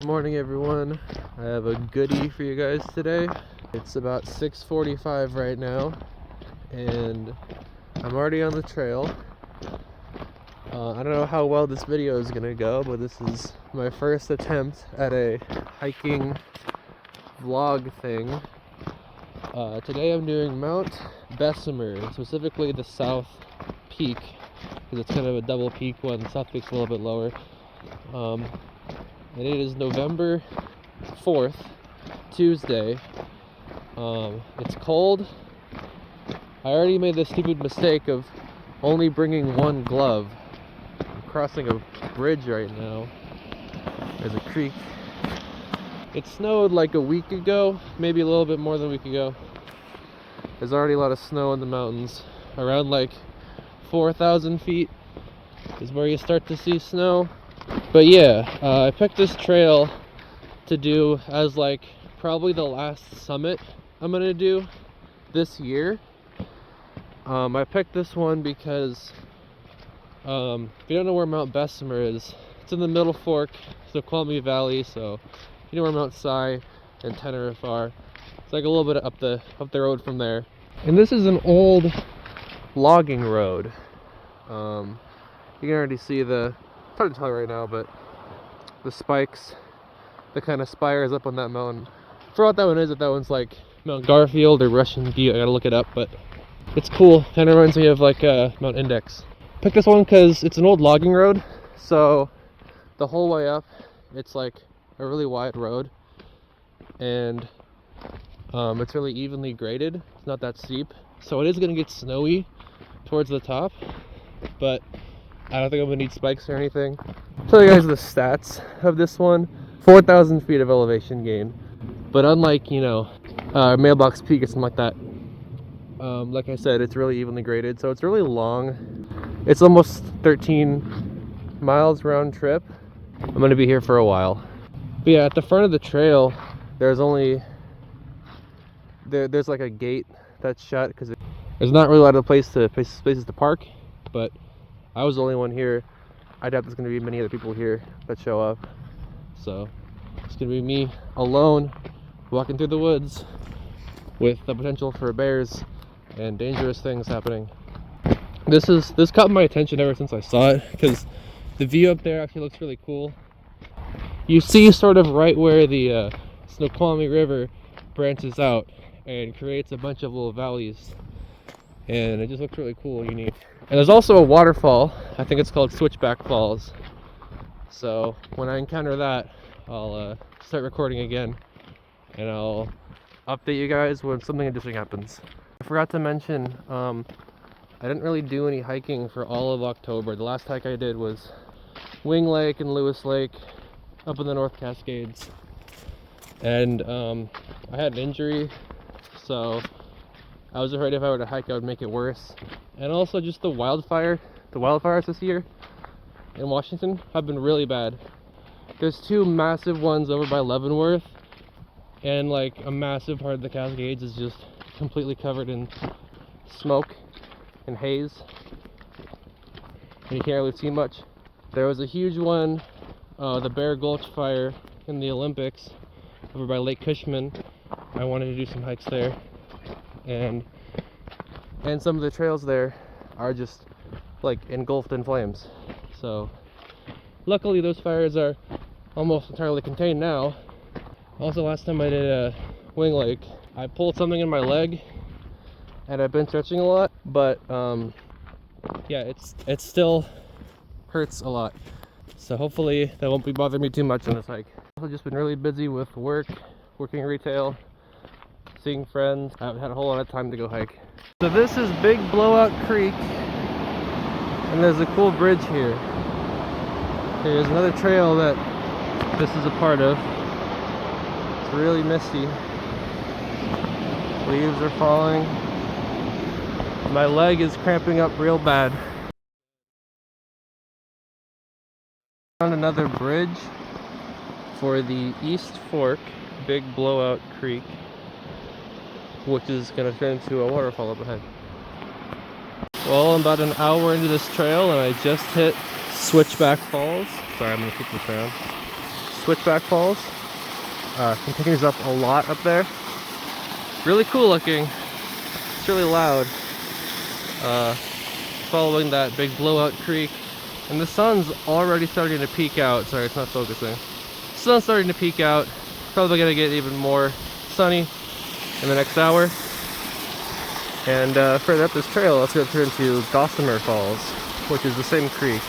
Morning everyone. I have a goodie for you guys today. It's about 6:45 right now and I'm already on the trail. I don't know how well this video is gonna go, but this is my first attempt at a hiking vlog thing. Today I'm doing Mount Bessemer, specifically the south peak, because it's kind of a double peak one. The south peak's a little bit lower. And it is November 4th, Tuesday. It's cold. I already made the stupid mistake of only bringing one glove. I'm crossing a bridge right now. There's a creek. It snowed like a week ago, maybe a little bit more than a week ago. There's already a lot of snow in the mountains. Around like 4,000 feet is where you start to see snow. But yeah, I picked this trail to do as like probably the last summit I'm gonna do this year. I picked this one because if you don't know where Mount Bessemer is, it's in the Middle Fork, Snoqualmie Valley. So if you know where Mount Si and Tenerife are, it's like a little bit up the road from there. And this is an old logging road. You can already see it's hard to tell right now, but the spikes, the kind of spires up on that mountain. For what that one is, if that one's like Mount Garfield or Russian Butte, I gotta look it up, but it's cool. Kind of reminds me of like Mount Index. Pick this one because it's an old logging road, so the whole way up, it's like a really wide road, and it's really evenly graded. It's not that steep, so it is gonna get snowy towards the top, but I don't think I'm gonna need spikes or anything. I'll tell you guys the stats of this one. 4,000 feet of elevation gain. But unlike, Mailbox Peak or something like that, like I said, it's really evenly graded, so it's really long. It's almost 13 miles round trip. I'm gonna be here for a while. But yeah, at the front of the trail, there's like a gate that's shut because there's not really a lot of places to park, but I was the only one here. I doubt there's going to be many other people here that show up. So it's going to be me alone walking through the woods with the potential for bears and dangerous things happening. This caught my attention ever since I saw it because the view up there actually looks really cool. You see sort of right where the Snoqualmie River branches out and creates a bunch of little valleys. And it just looks really cool and unique. And there's also a waterfall. I think it's called Switchback Falls. So when I encounter that, I'll start recording again, and I'll update you guys when something interesting happens. I forgot to mention, I didn't really do any hiking for all of October. The last hike I did was Wing Lake and Lewis Lake up in the North Cascades. And I had an injury, so I was afraid if I were to hike, I would make it worse. And also just the wildfires this year in Washington have been really bad. There's two massive ones over by Leavenworth, and like a massive part of the Cascades is just completely covered in smoke and haze, and you can't really see much. There was a huge one, the Bear Gulch fire in the Olympics over by Lake Cushman. I wanted to do some hikes there. And some of the trails there are just like engulfed in flames. So luckily those fires are almost entirely contained now. Also, last time I did Wing Lake, I pulled something in my leg and I've been stretching a lot, but yeah, it still hurts a lot. So hopefully that won't be bothering me too much on this hike. I've just been really busy with working retail, seeing friends. I haven't had a whole lot of time to go hike. So this is Big Blowout Creek, and there's a cool bridge here. There's another trail that this is a part of. It's really misty. Leaves are falling. My leg is cramping up real bad. Found another bridge for the East Fork Big Blowout Creek, which is going to turn into a waterfall up ahead. Well, I'm about an hour into this trail and I just hit Switchback Falls. Sorry, I'm going to flip this around. Switchback Falls. Continues up a lot up there. Really cool looking. It's really loud. Following that big blowout creek. And the sun's already starting to peek out. Sorry, it's not focusing. Sun's starting to peek out. Probably gonna get even more sunny in the next hour. And further up this trail, let's go turn to Bessemer Falls, which is the same creek.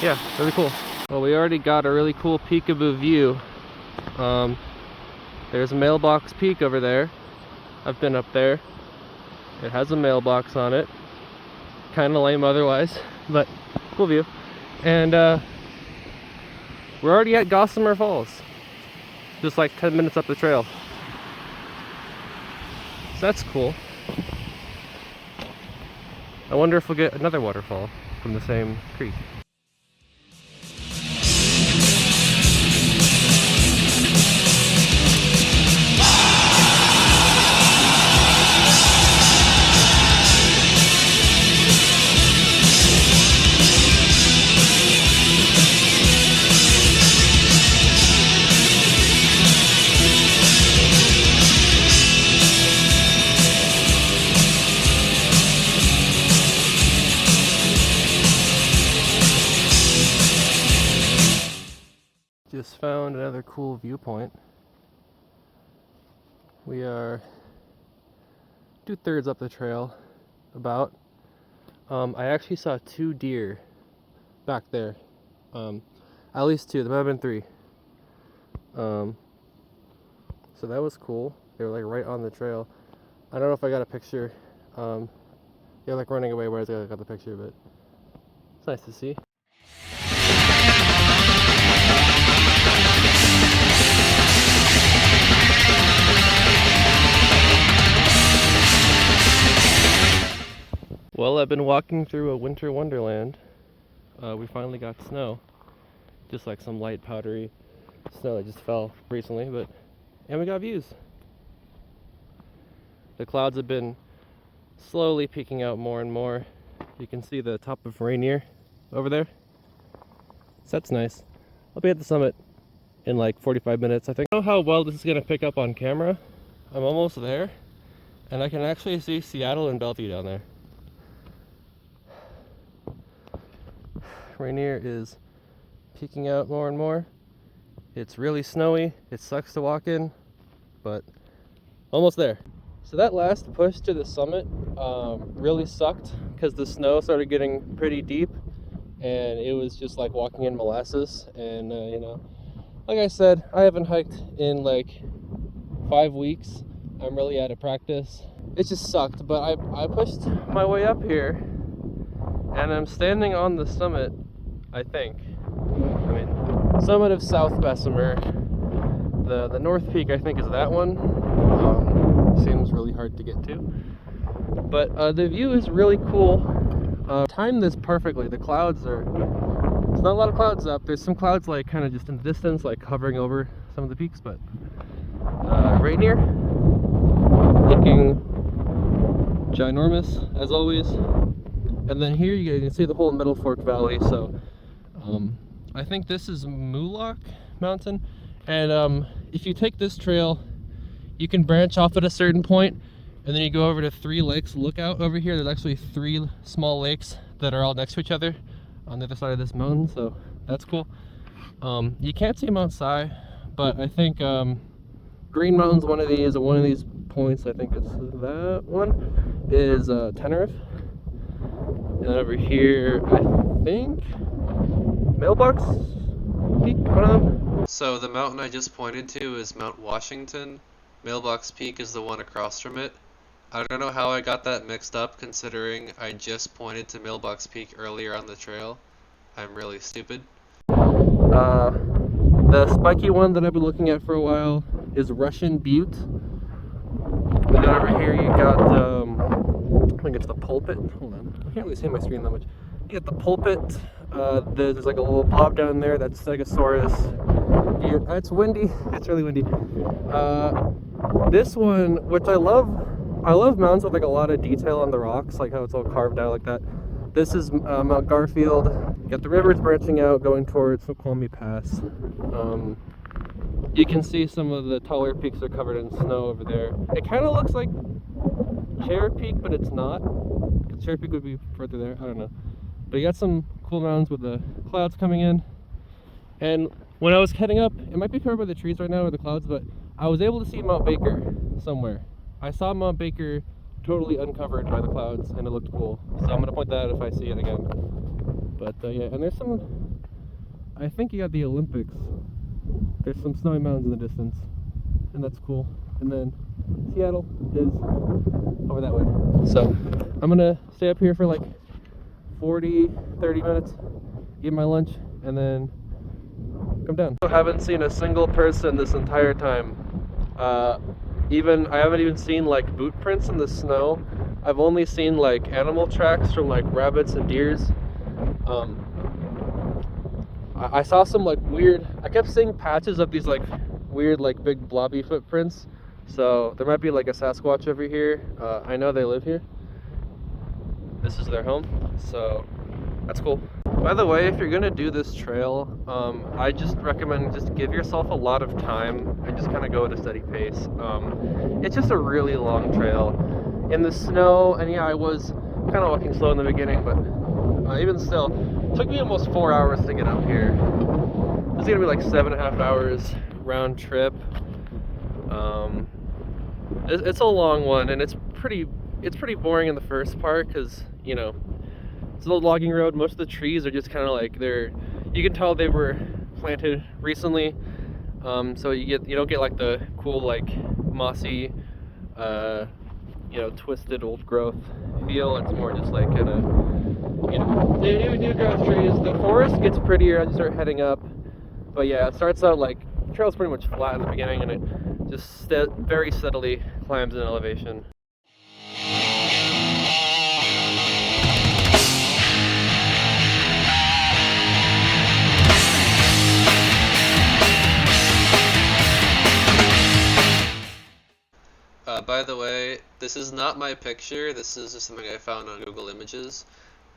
Yeah, really cool. Well, we already got a really cool peekaboo view. There's a mailbox peak over there. I've been up there. It has a mailbox on it. Kind of lame otherwise, but cool view. And we're already at Bessemer Falls. Just like 10 minutes up the trail. So that's cool. I wonder if we'll get another waterfall from the same creek. Just found another cool viewpoint. We are 2/3 up the trail, about. I actually saw 2 deer back there. At least 2, there might have been 3. So that was cool. They were like right on the trail. I don't know if I got a picture. They're like running away where I got the picture, but it's nice to see. Well, I've been walking through a winter wonderland. We finally got snow. Just like some light powdery snow that just fell recently, and we got views. The clouds have been slowly peeking out more and more. You can see the top of Rainier over there. So that's nice. I'll be at the summit in like 45 minutes, I think. I don't know how well this is gonna pick up on camera. I'm almost there, and I can actually see Seattle and Bellevue down there. Rainier is peeking out more and more. It's really snowy. It sucks to walk in, but almost there. So that last push to the summit really sucked because the snow started getting pretty deep, and it was just like walking in molasses. And you know, like I said, I haven't hiked in like 5 weeks. I'm really out of practice. It just sucked, but I pushed my way up here, and I'm standing on the summit, I think. I mean, summit of South Bessemer. The North Peak, I think, is that one. Seems really hard to get to. But the view is really cool. Timed this perfectly. The clouds are... There's not a lot of clouds up. There's some clouds like kind of just in the distance, like hovering over some of the peaks, but Rainier looking ginormous as always. And then here you can see the whole Middle Fork Valley. So I think this is Moolock Mountain, and if you take this trail, you can branch off at a certain point, and then you go over to 3 Lakes Lookout over here. There's actually 3 small lakes that are all next to each other on the other side of this mountain, so that's cool. You can't see Mount Si, but I think Green Mountain's one of these, and one of these points, I think it's that one, is Tenerife. And over here, I think Mailbox Peak, one of them. So the mountain I just pointed to is Mount Washington. Mailbox Peak is the one across from it. I don't know how I got that mixed up, considering I just pointed to Mailbox Peak earlier on the trail. I'm really stupid. The spiky one that I've been looking at for a while is Russian Butte. And then over here you got, I think it's the Pulpit. Hold on, I can't really see my screen that much. You got the Pulpit. There's like a little pop down there, that's Stegosaurus. It's windy. It's really windy. This one, which I love mountains with like a lot of detail on the rocks, like how it's all carved out like that. This is Mount Garfield. You got the rivers branching out going towards Snoqualmie Pass. You can see some of the taller peaks are covered in snow over there. It kind of looks like Cherry Peak, but it's not. Cherry Peak would be further there. I don't know. But you got some cool mountains with the clouds coming in. And when I was heading up, it might be covered by the trees right now or the clouds, but I was able to see Mount Baker somewhere. I saw Mount Baker totally uncovered by the clouds, and it looked cool. So I'm gonna point that out if I see it again. But yeah, and there's some, I think you got the Olympics. There's some snowy mountains in the distance, and that's cool. And then Seattle is over that way. So I'm gonna stay up here for like 30 minutes, eat my lunch, and then come down. I haven't seen a single person this entire time. I haven't even seen like boot prints in the snow. I've only seen like animal tracks from like rabbits and deers. I saw some like weird, I kept seeing patches of these like weird like big blobby footprints. So there might be like a Sasquatch over here. I know they live here. This is their home, so that's cool. By the way, if you're gonna do this trail, I just recommend just give yourself a lot of time and just kind of go at a steady pace. It's just a really long trail in the snow, and yeah, I was kind of walking slow in the beginning, but even still, it took me almost 4 hours to get up here. It's gonna be like 7.5 hours round trip. It's a long one, and it's pretty boring in the first part because, you know, it's a little logging road. Most of the trees are just kind of like you can tell they were planted recently, so you don't get like the cool like mossy, twisted old growth feel. It's more just like kind of, new growth trees. The forest gets prettier as you start heading up, but yeah, it starts out like the trail's pretty much flat in the beginning, and it just very steadily climbs in elevation. By the way, this is not my picture, this is just something I found on Google Images,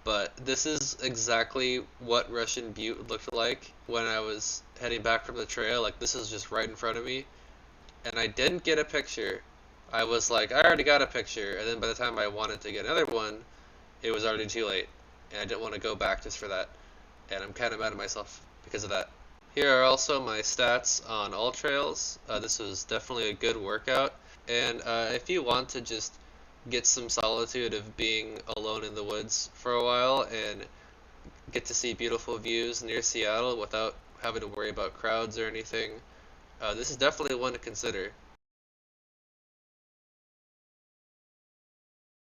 but this is exactly what Russian Butte looked like when I was heading back from the trail. Like, this is just right in front of me, and I didn't get a picture. I was like, I already got a picture, and then by the time I wanted to get another one, it was already too late, and I didn't want to go back just for that, and I'm kind of mad at myself because of that. Here are also my stats on all trails. This was definitely a good workout. And if you want to just get some solitude of being alone in the woods for a while and get to see beautiful views near Seattle without having to worry about crowds or anything, this is definitely one to consider.